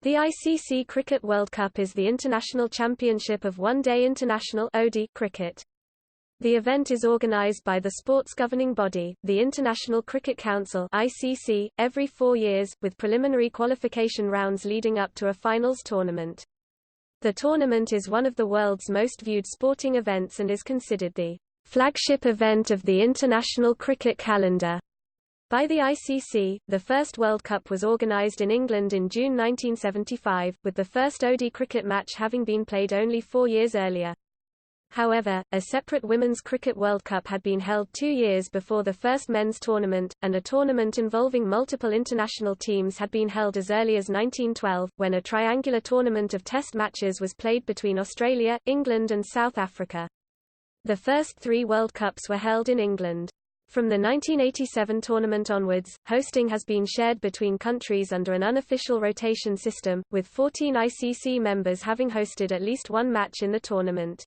The ICC Cricket World Cup is the international championship of one-day international (ODI) cricket. The event is organised by the sport's governing body, the International Cricket Council (ICC), every 4 years, with preliminary qualification rounds leading up to a finals tournament. The tournament is one of the world's most viewed sporting events and is considered the flagship event of the international cricket calendar. By the ICC, the first World Cup was organised in England in June 1975, with the first ODI cricket match having been played only 4 years earlier. However, a separate Women's Cricket World Cup had been held 2 years before the first men's tournament, and a tournament involving multiple international teams had been held as early as 1912, when a triangular tournament of test matches was played between Australia, England and South Africa. The first 3 World Cups were held in England. From the 1987 tournament onwards, hosting has been shared between countries under an unofficial rotation system, with 14 ICC members having hosted at least one match in the tournament.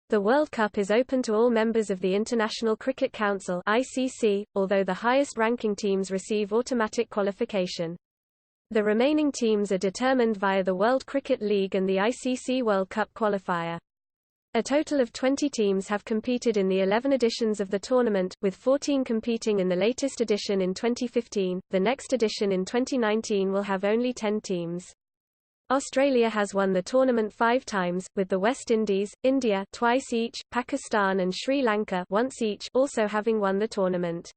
The World Cup is open to all members of the International Cricket Council (ICC), although the highest-ranking teams receive automatic qualification. The remaining teams are determined via the World Cricket League and the ICC World Cup qualifier. A total of 20 teams have competed in the 11 editions of the tournament, with 14 competing in the latest edition in 2015. The next edition in 2019 will have only 10 teams. Australia has won the tournament 5 times, with the West Indies, India twice each, Pakistan and Sri Lanka once each also having won the tournament.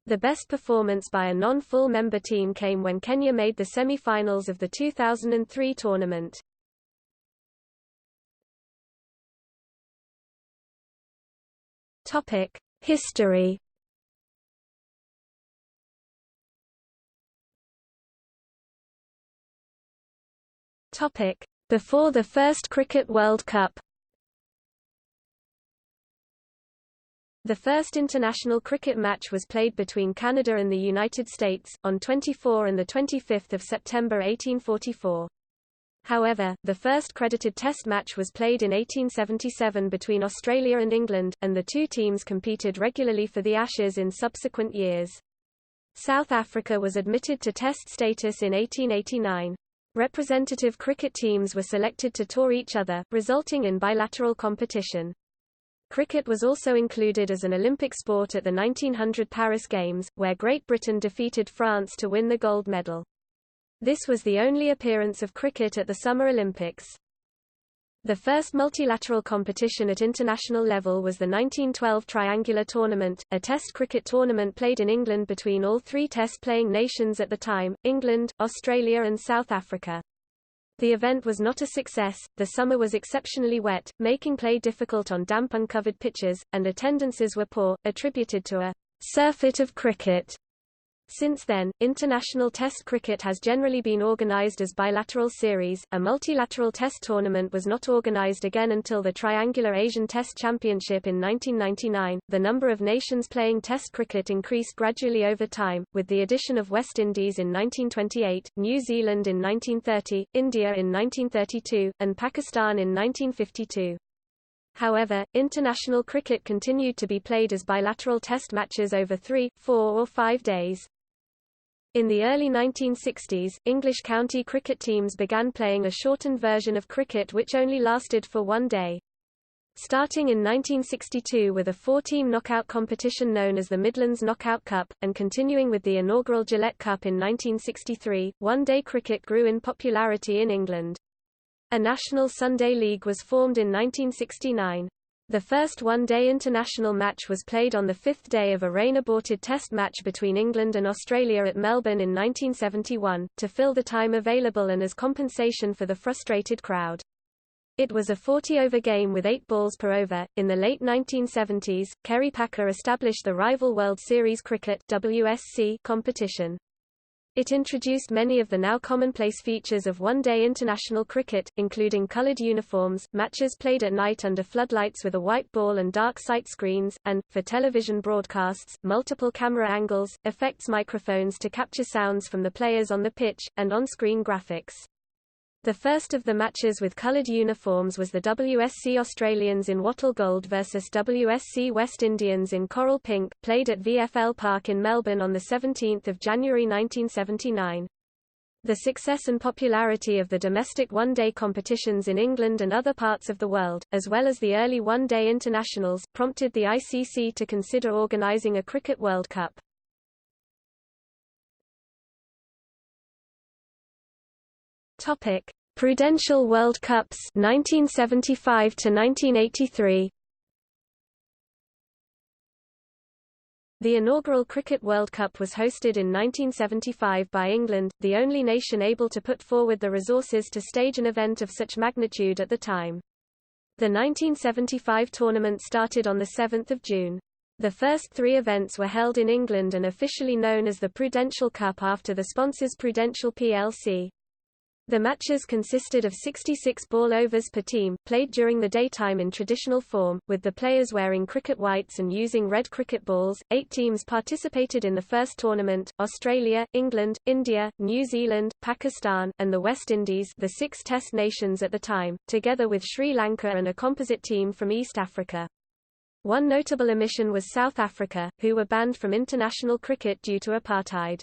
The best performance by a non-full member team came when Kenya made the semi-finals of the 2003 tournament. History. Before the first Cricket World Cup. The first international cricket match was played between Canada and the United States, on 24 and 25 September 1844. However, the first credited Test match was played in 1877 between Australia and England, and the two teams competed regularly for the Ashes in subsequent years. South Africa was admitted to Test status in 1889. Representative cricket teams were selected to tour each other, resulting in bilateral competition. Cricket was also included as an Olympic sport at the 1900 Paris Games, where Great Britain defeated France to win the gold medal. This was the only appearance of cricket at the Summer Olympics. The first multilateral competition at international level was the 1912 Triangular Tournament, a Test cricket tournament played in England between all 3 Test-playing nations at the time, England, Australia and South Africa. The event was not a success. The summer was exceptionally wet, making play difficult on damp uncovered pitches, and attendances were poor, attributed to a surfeit of cricket. Since then, international Test cricket has generally been organised as bilateral series. A multilateral Test tournament was not organised again until the Triangular Asian Test Championship in 1999. The number of nations playing Test cricket increased gradually over time, with the addition of West Indies in 1928, New Zealand in 1930, India in 1932, and Pakistan in 1952. However, international cricket continued to be played as bilateral Test matches over 3, 4 or 5 days. In the early 1960s, English county cricket teams began playing a shortened version of cricket which only lasted for 1 day. Starting in 1962 with a 4-team knockout competition known as the Midlands Knockout Cup, and continuing with the inaugural Gillette Cup in 1963, one-day cricket grew in popularity in England. A National Sunday League was formed in 1969. The first one-day international match was played on the 5th day of a rain-aborted Test match between England and Australia at Melbourne in 1971, to fill the time available and as compensation for the frustrated crowd. It was a 40-over game with 8 balls per over. In the late 1970s, Kerry Packer established the rival World Series Cricket (WSC) competition. It introduced many of the now commonplace features of one-day international cricket, including coloured uniforms, matches played at night under floodlights with a white ball and dark sight screens, and, for television broadcasts, multiple camera angles, effects microphones to capture sounds from the players on the pitch, and on-screen graphics. The first of the matches with coloured uniforms was the WSC Australians in wattle gold versus WSC West Indians in coral pink, played at VFL Park in Melbourne on 17 January 1979. The success and popularity of the domestic one-day competitions in England and other parts of the world, as well as the early one-day internationals, prompted the ICC to consider organising a Cricket World Cup. Prudential World Cups 1975 to 1983. The inaugural Cricket World Cup was hosted in 1975 by England, the only nation able to put forward the resources to stage an event of such magnitude at the time. The 1975 tournament started on 7 June. The first 3 events were held in England and officially known as the Prudential Cup after the sponsors Prudential plc. The matches consisted of 66 ball overs per team, played during the daytime in traditional form, with the players wearing cricket whites and using red cricket balls. 8 teams participated in the first tournament: Australia, England, India, New Zealand, Pakistan, and the West Indies, the 6 Test nations at the time, together with Sri Lanka and a composite team from East Africa. One notable omission was South Africa, who were banned from international cricket due to apartheid.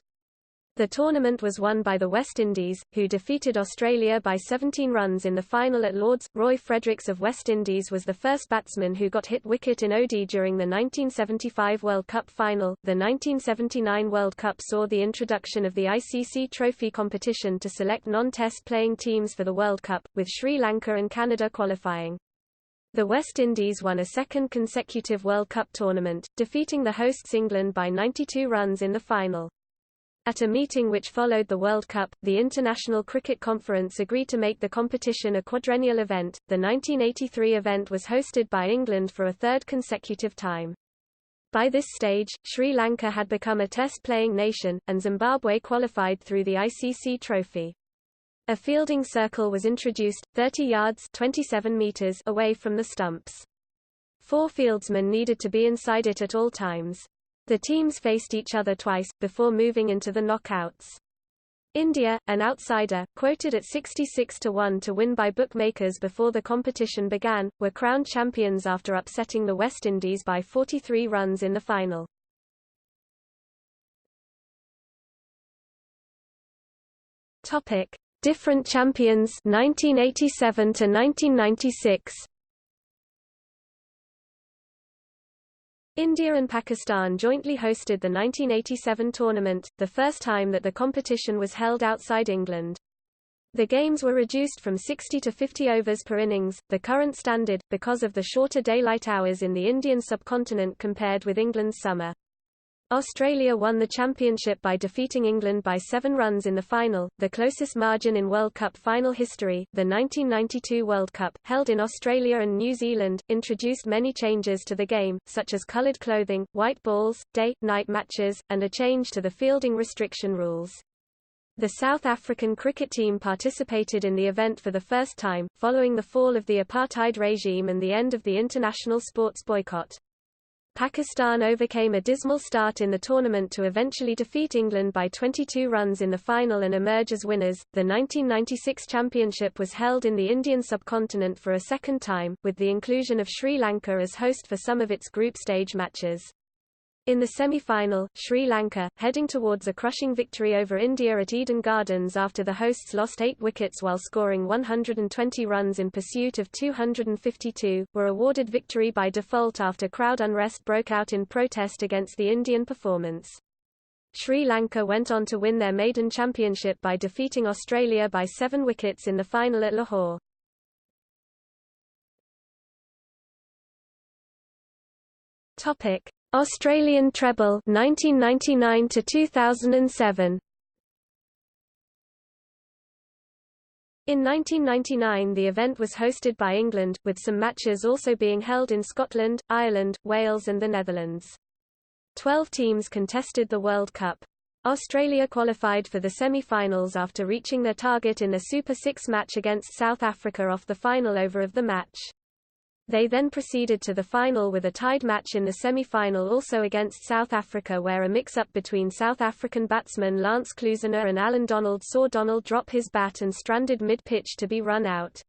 The tournament was won by the West Indies, who defeated Australia by 17 runs in the final at Lord's. Roy Fredericks of West Indies was the first batsman who got hit wicket in OD during the 1975 World Cup final. The 1979 World Cup saw the introduction of the ICC Trophy competition to select non-test playing teams for the World Cup, with Sri Lanka and Canada qualifying. The West Indies won a second consecutive World Cup tournament, defeating the hosts England by 92 runs in the final. At a meeting which followed the World Cup, the International Cricket Conference agreed to make the competition a quadrennial event. The 1983 event was hosted by England for a third consecutive time. By this stage, Sri Lanka had become a test-playing nation, and Zimbabwe qualified through the ICC Trophy. A fielding circle was introduced, 30 yards (27 meters) away from the stumps. 4 fieldsmen needed to be inside it at all times. The teams faced each other twice, before moving into the knockouts. India, an outsider, quoted at 66-1 to win by bookmakers before the competition began, were crowned champions after upsetting the West Indies by 43 runs in the final. Different champions 1987 to 1996. India and Pakistan jointly hosted the 1987 tournament, the first time that the competition was held outside England. The games were reduced from 60 to 50 overs per innings, the current standard, because of the shorter daylight hours in the Indian subcontinent compared with England's summer. Australia won the championship by defeating England by 7 runs in the final, the closest margin in World Cup final history. The 1992 World Cup, held in Australia and New Zealand, introduced many changes to the game, such as coloured clothing, white balls, day-night matches, and a change to the fielding restriction rules. The South African cricket team participated in the event for the first time, following the fall of the apartheid regime and the end of the international sports boycott. Pakistan overcame a dismal start in the tournament to eventually defeat England by 22 runs in the final and emerge as winners. The 1996 championship was held in the Indian subcontinent for a second time, with the inclusion of Sri Lanka as host for some of its group stage matches. In the semi-final, Sri Lanka, heading towards a crushing victory over India at Eden Gardens after the hosts lost 8 wickets while scoring 120 runs in pursuit of 252, were awarded victory by default after crowd unrest broke out in protest against the Indian performance. Sri Lanka went on to win their maiden championship by defeating Australia by 7 wickets in the final at Lahore. Australian treble 1999 to 2007. In 1999 the event was hosted by England, with some matches also being held in Scotland, Ireland, Wales and the Netherlands. 12 teams contested the World Cup. Australia qualified for the semi-finals after reaching their target in the Super 6 match against South Africa off the final over of the match. They then proceeded to the final with a tied match in the semi-final also against South Africa, where a mix-up between South African batsman Lance Klusener and Alan Donald saw Donald drop his bat and stranded mid-pitch to be run out.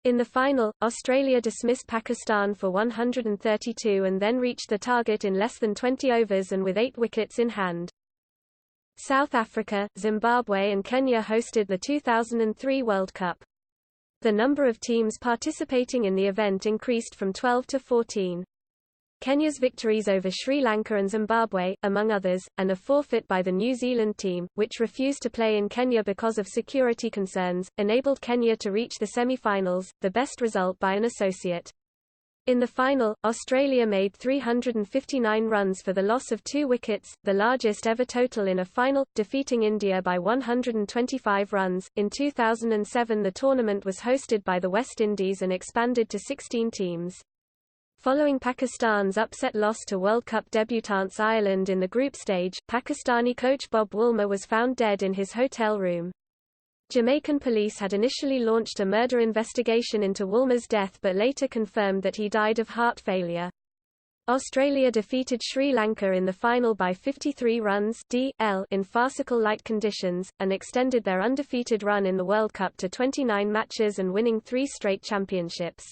In the final, Australia dismissed Pakistan for 132 and then reached the target in less than 20 overs and with 8 wickets in hand. South Africa, Zimbabwe and Kenya hosted the 2003 World Cup. The number of teams participating in the event increased from 12 to 14. Kenya's victories over Sri Lanka and Zimbabwe, among others, and a forfeit by the New Zealand team, which refused to play in Kenya because of security concerns, enabled Kenya to reach the semi-finals, the best result by an associate. In the final, Australia made 359 runs for the loss of 2 wickets, the largest ever total in a final, defeating India by 125 runs. In 2007, the tournament was hosted by the West Indies and expanded to 16 teams. Following Pakistan's upset loss to World Cup debutants Ireland in the group stage, Pakistani coach Bob Woolmer was found dead in his hotel room. Jamaican police had initially launched a murder investigation into Woolmer's death but later confirmed that he died of heart failure. Australia defeated Sri Lanka in the final by 53 runs (DL) in farcical light conditions, and extended their undefeated run in the World Cup to 29 matches and winning 3 straight championships.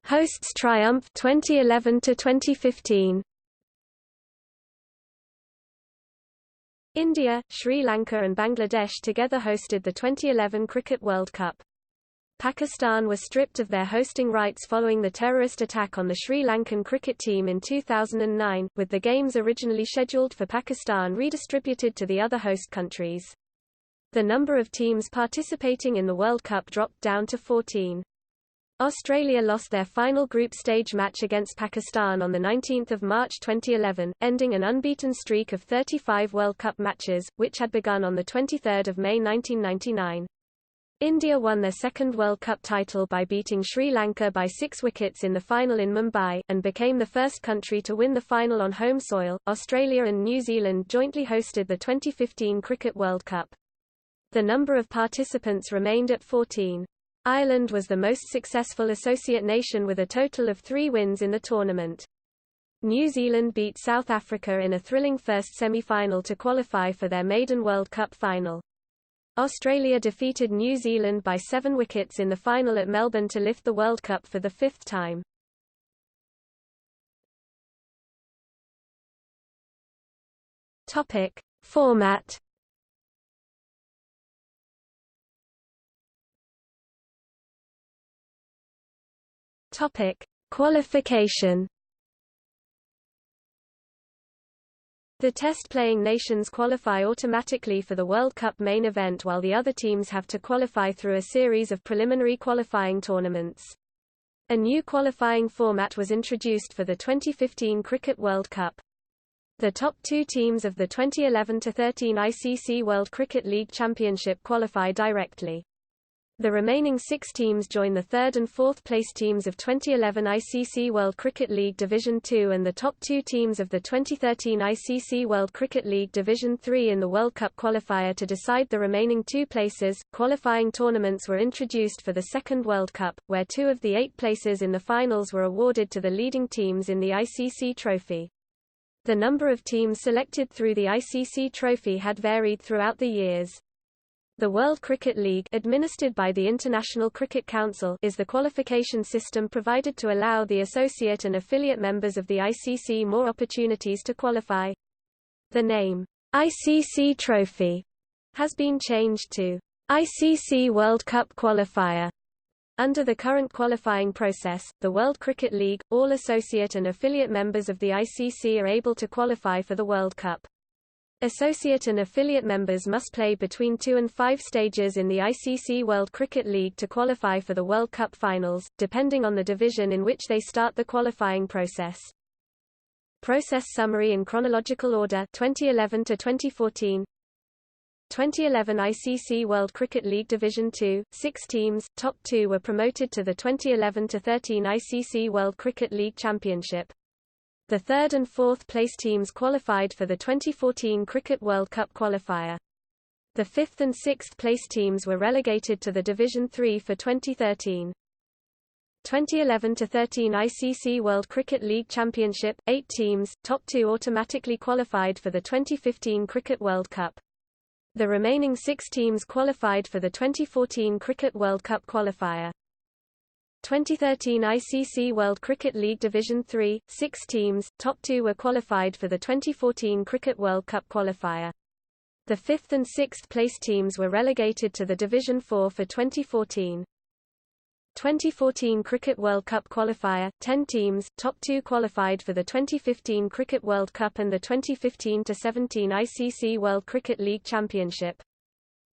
Hosts triumph 2011 to 2015. India, Sri Lanka and Bangladesh together hosted the 2011 Cricket World Cup. Pakistan was stripped of their hosting rights following the terrorist attack on the Sri Lankan cricket team in 2009, with the games originally scheduled for Pakistan redistributed to the other host countries. The number of teams participating in the World Cup dropped down to 14. Australia lost their final group stage match against Pakistan on 19 March 2011, ending an unbeaten streak of 35 World Cup matches, which had begun on 23 May 1999. India won their second World Cup title by beating Sri Lanka by 6 wickets in the final in Mumbai, and became the first country to win the final on home soil. Australia and New Zealand jointly hosted the 2015 Cricket World Cup. The number of participants remained at 14. Ireland was the most successful associate nation with a total of 3 wins in the tournament. New Zealand beat South Africa in a thrilling first semi-final to qualify for their maiden World Cup final. Australia defeated New Zealand by 7 wickets in the final at Melbourne to lift the World Cup for the 5th time. Format. Qualification. The test-playing nations qualify automatically for the World Cup main event while the other teams have to qualify through a series of preliminary qualifying tournaments. A new qualifying format was introduced for the 2015 Cricket World Cup. The top 2 teams of the 2011-13 ICC World Cricket League Championship qualify directly. The remaining 6 teams join the 3rd and 4th place teams of 2011 ICC World Cricket League Division 2 and the top 2 teams of the 2013 ICC World Cricket League Division 3 in the World Cup qualifier to decide the remaining 2 places. Qualifying tournaments were introduced for the second World Cup, where 2 of the 8 places in the finals were awarded to the leading teams in the ICC Trophy. The number of teams selected through the ICC Trophy had varied throughout the years. The World Cricket League, administered by the International Cricket Council, is the qualification system provided to allow the associate and affiliate members of the ICC more opportunities to qualify. The name, ICC Trophy, has been changed to ICC World Cup Qualifier. Under the current qualifying process, the World Cricket League, all associate and affiliate members of the ICC are able to qualify for the World Cup. Associate and affiliate members must play between 2 and 5 stages in the ICC World Cricket League to qualify for the World Cup finals, depending on the division in which they start the qualifying process. Process summary in chronological order: 2011 to 2014. 2011 ICC World Cricket League Division 2, 6 teams, top 2 were promoted to the 2011-13 ICC World Cricket League Championship. The 3rd and 4th place teams qualified for the 2014 Cricket World Cup qualifier. The 5th and 6th place teams were relegated to the Division 3 for 2013. 2011-13 ICC World Cricket League Championship, 8 teams, top 2 automatically qualified for the 2015 Cricket World Cup. The remaining 6 teams qualified for the 2014 Cricket World Cup qualifier. 2013 ICC World Cricket League Division 3, 6 teams, top 2 were qualified for the 2014 Cricket World Cup qualifier. The 5th and 6th place teams were relegated to the Division 4 for 2014. 2014 Cricket World Cup qualifier, 10 teams, top 2 qualified for the 2015 Cricket World Cup and the 2015-17 ICC World Cricket League Championship.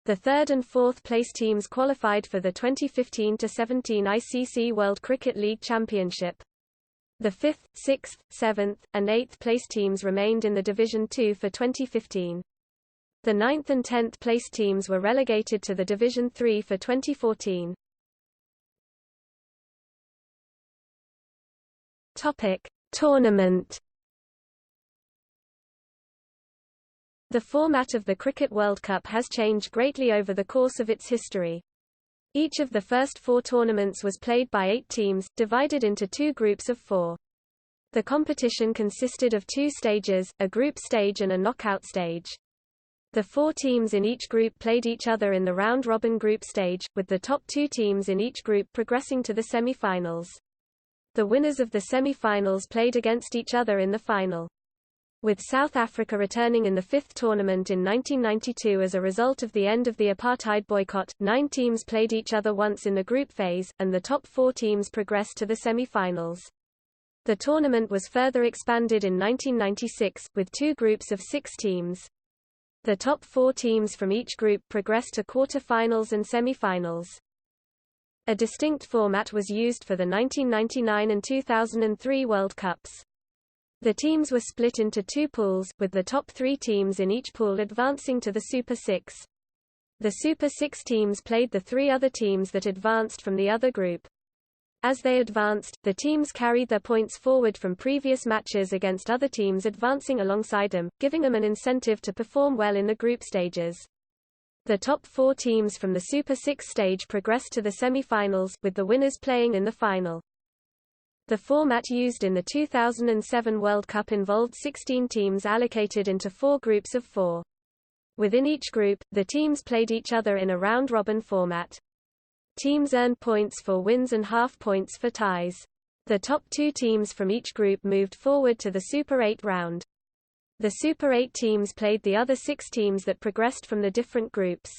The 3rd and 4th place teams qualified for the 2015-17 ICC World Cricket League Championship. The 5th, 6th, 7th, and 8th place teams remained in the Division 2 for 2015. The 9th and 10th place teams were relegated to the Division 3 for 2014. Tournament. The format of the Cricket World Cup has changed greatly over the course of its history. Each of the first 4 tournaments was played by 8 teams, divided into 2 groups of 4. The competition consisted of 2 stages, a group stage and a knockout stage. The 4 teams in each group played each other in the round-robin group stage, with the top 2 teams in each group progressing to the semi-finals. The winners of the semi-finals played against each other in the final. With South Africa returning in the 5th tournament in 1992 as a result of the end of the apartheid boycott, 9 teams played each other once in the group phase, and the top 4 teams progressed to the semi-finals. The tournament was further expanded in 1996, with 2 groups of 6 teams. The top 4 teams from each group progressed to quarter-finals and semi-finals. A distinct format was used for the 1999 and 2003 World Cups. The teams were split into 2 pools, with the top 3 teams in each pool advancing to the Super 6. The Super 6 teams played the 3 other teams that advanced from the other group. As they advanced, the teams carried their points forward from previous matches against other teams advancing alongside them, giving them an incentive to perform well in the group stages. The top 4 teams from the Super 6 stage progressed to the semi-finals, with the winners playing in the final. The format used in the 2007 World Cup involved 16 teams allocated into 4 groups of 4. Within each group, the teams played each other in a round-robin format. Teams earned points for wins and half points for ties. The top 2 teams from each group moved forward to the Super 8 round. The Super 8 teams played the other 6 teams that progressed from the different groups.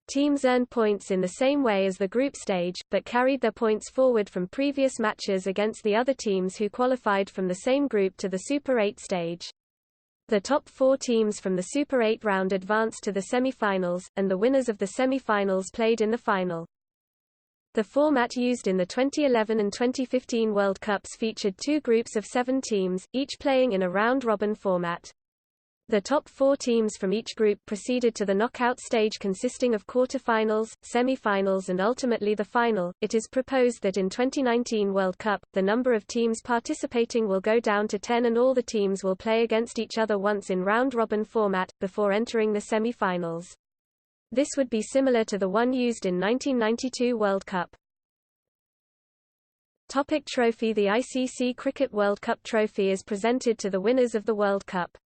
Teams earned points in the same way as the group stage, but carried their points forward from previous matches against the other teams who qualified from the same group to the Super 8 stage. The top 4 teams from the Super 8 round advanced to the semi-finals, and the winners of the semi-finals played in the final. The format used in the 2011 and 2015 World Cups featured 2 groups of 7 teams, each playing in a round-robin format. The top 4 teams from each group proceeded to the knockout stage consisting of quarter-finals, semi-finals and ultimately the final. It is proposed that in 2019 World Cup, the number of teams participating will go down to 10 and all the teams will play against each other once in round-robin format, before entering the semi-finals. This would be similar to the one used in 1992 World Cup. Topic trophy. The ICC Cricket World Cup trophy is presented to the winners of the World Cup.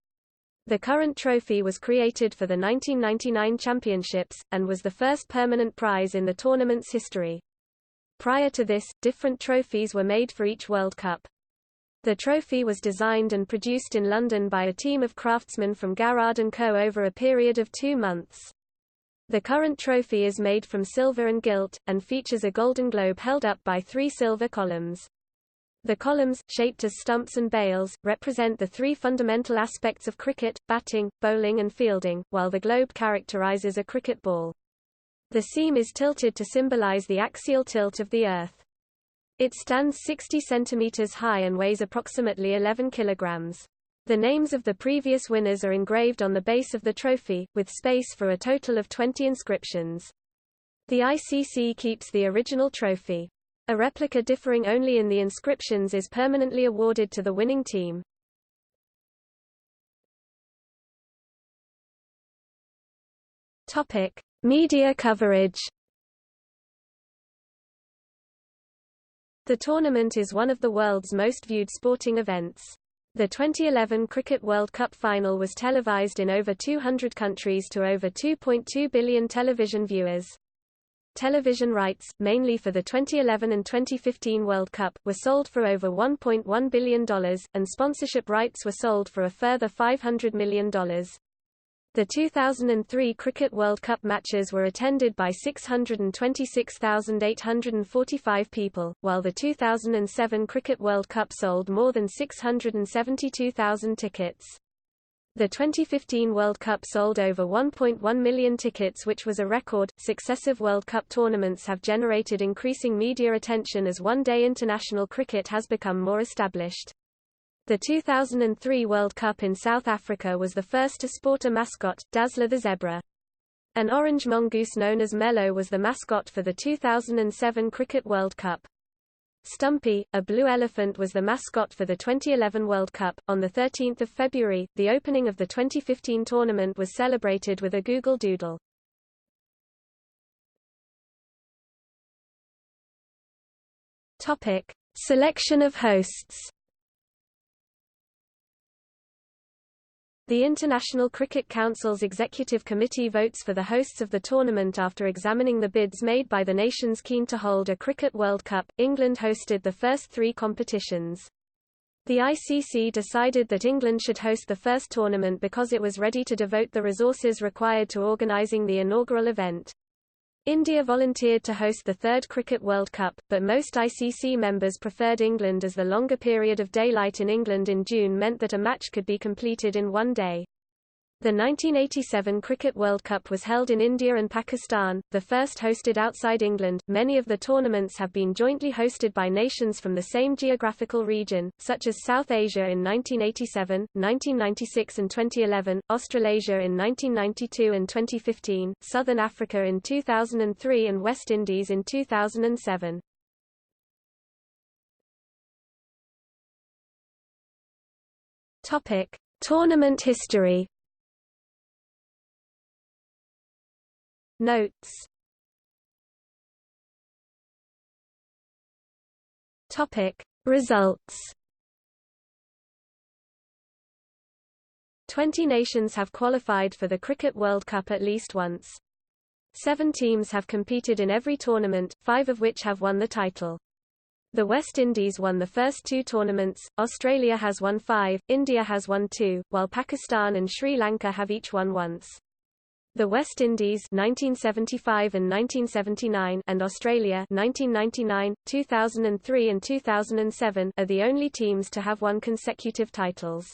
The current trophy was created for the 1999 championships, and was the first permanent prize in the tournament's history. Prior to this, different trophies were made for each World Cup. The trophy was designed and produced in London by a team of craftsmen from Garrard & Co. over a period of 2 months. The current trophy is made from silver and gilt, and features a golden globe held up by 3 silver columns. The columns, shaped as stumps and bails, represent the 3 fundamental aspects of cricket: batting, bowling and fielding, while the globe characterizes a cricket ball. The seam is tilted to symbolize the axial tilt of the Earth. It stands 60 centimeters high and weighs approximately 11 kilograms. The names of the previous winners are engraved on the base of the trophy, with space for a total of 20 inscriptions. The ICC keeps the original trophy. A replica differing only in the inscriptions is permanently awarded to the winning team. Topic: Media coverage. The tournament is one of the world's most viewed sporting events. The 2011 Cricket World Cup final was televised in over 200 countries to over 2.2 billion television viewers. Television rights, mainly for the 2011 and 2015 World Cup, were sold for over $1.1 billion, and sponsorship rights were sold for a further $500 million. The 2003 Cricket World Cup matches were attended by 626,845 people, while the 2007 Cricket World Cup sold more than 672,000 tickets. The 2015 World Cup sold over 1.1 million tickets, which was a record. Successive World Cup tournaments have generated increasing media attention as one-day international cricket has become more established. The 2003 World Cup in South Africa was the first to sport a mascot, Dazzler the zebra. An orange mongoose known as Mello was the mascot for the 2007 Cricket World Cup. Stumpy, a blue elephant, was the mascot for the 2011 World Cup. On 13 February, the opening of the 2015 tournament was celebrated with a Google Doodle. Topic: Selection of hosts. The International Cricket Council's Executive Committee votes for the hosts of the tournament after examining the bids made by the nations keen to hold a Cricket World Cup. England hosted the first three competitions. The ICC decided that England should host the first tournament because it was ready to devote the resources required to organising the inaugural event. India volunteered to host the third Cricket World Cup, but most ICC members preferred England as the longer period of daylight in England in June meant that a match could be completed in one day. The 1987 Cricket World Cup was held in India and Pakistan, the first hosted outside England. Many of the tournaments have been jointly hosted by nations from the same geographical region, such as South Asia in 1987, 1996 and 2011, Australasia in 1992 and 2015, Southern Africa in 2003 and West Indies in 2007. Topic: Tournament history. Notes. Topic: Results. 20 nations have qualified for the Cricket World Cup at least once. 7 teams have competed in every tournament, 5 of which have won the title. The West Indies won the first 2 tournaments, Australia has won 5, India has won 2, while Pakistan and Sri Lanka have each won once. The West Indies 1975 and 1979 and Australia 1999, 2003 and 2007 are the only teams to have won consecutive titles.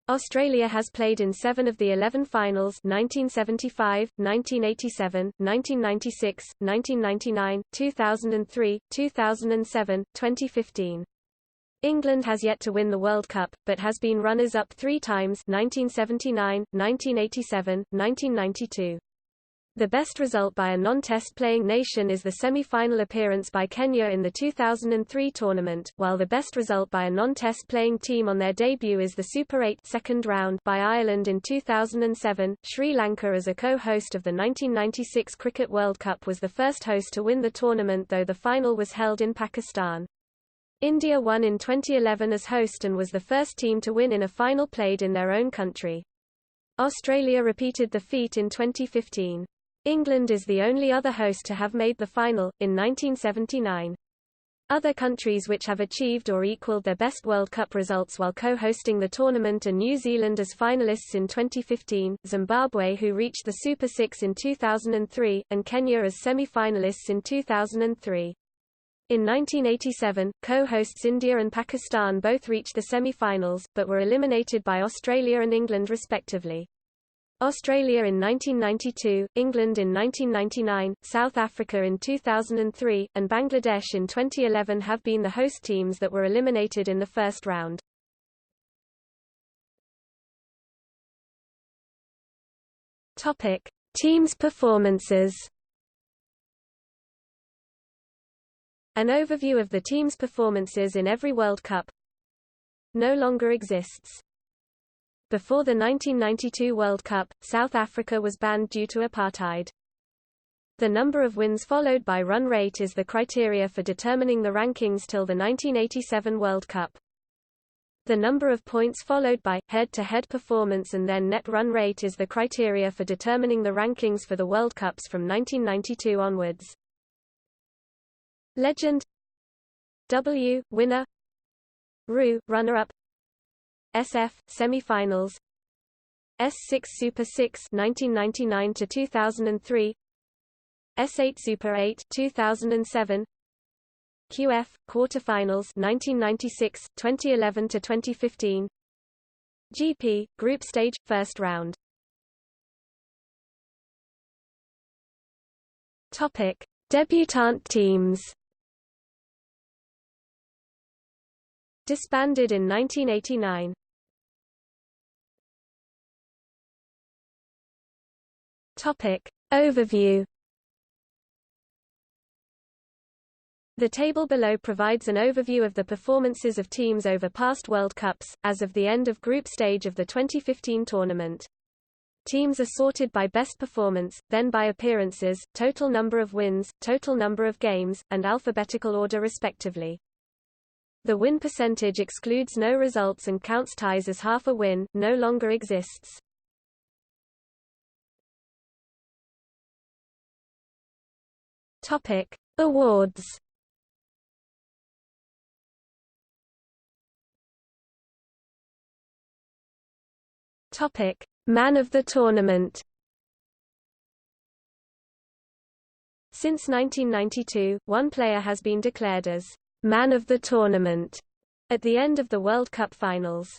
Australia has played in 7 of the 11 finals 1975, 1987, 1996, 1999, 2003, 2007, 2015. England has yet to win the World Cup, but has been runners-up 3 times 1979, 1987, 1992. The best result by a non-test playing nation is the semi-final appearance by Kenya in the 2003 tournament, while the best result by a non-test playing team on their debut is the Super 8 second round by Ireland in 2007. Sri Lanka, as a co-host of the 1996 Cricket World Cup, was the first host to win the tournament, though the final was held in Pakistan. India won in 2011 as host and was the first team to win in a final played in their own country. Australia repeated the feat in 2015. England is the only other host to have made the final, in 1979. Other countries which have achieved or equaled their best World Cup results while co-hosting the tournament are New Zealand as finalists in 2015, Zimbabwe, who reached the Super 6 in 2003, and Kenya as semi-finalists in 2003. In 1987, co-hosts India and Pakistan both reached the semi-finals, but were eliminated by Australia and England respectively. Australia in 1992, England in 1999, South Africa in 2003, and Bangladesh in 2011 have been the host teams that were eliminated in the first round. Topic: Teams' performances. An overview of the team's performances in every World Cup no longer exists. Before the 1992 World Cup, South Africa was banned due to apartheid. The number of wins followed by run rate is the criteria for determining the rankings till the 1987 World Cup. The number of points followed by head-to-head performance and then net run rate is the criteria for determining the rankings for the World Cups from 1992 onwards. Legend: W winner, RU runner-up, SF semi-finals, S6 Super 6 1999 to 2003, S8 Super 8 2007, QF quarterfinals 1996, 2011 to 2015, GP group stage first round. Topic: Debutante teams. Disbanded in 1989. Topic: Overview. The table below provides an overview of the performances of teams over past World Cups, as of the end of group stage of the 2015 tournament. Teams are sorted by best performance, then by appearances, total number of wins, total number of games, and alphabetical order respectively. The win percentage excludes no results and counts ties as half a win, no longer exists. Topic: Awards. Topic: Man of the tournament. Since 1992, one player has been declared as Man of the tournament at the end of the World Cup finals.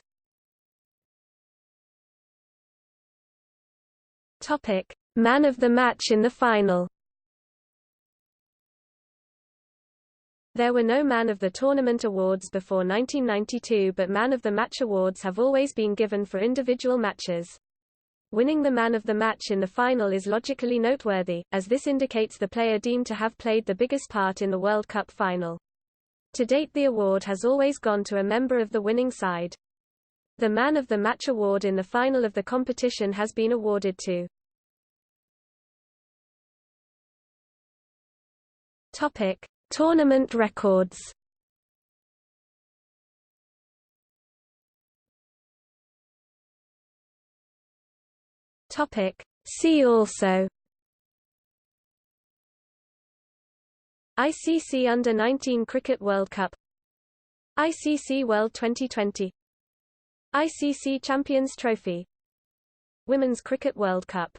Topic: Man of the match in the final. There were no Man of the Tournament awards before 1992, but Man of the Match awards have always been given for individual matches. Winning the Man of the Match in the final is logically noteworthy, as this indicates the player deemed to have played the biggest part in the World Cup final. To date, the award has always gone to a member of the winning side. The Man of the Match award in the final of the competition has been awarded to Topic: Tournament records. Topic: See also. ICC Under-19 Cricket World Cup, ICC World 2020, ICC Champions Trophy, Women's Cricket World Cup.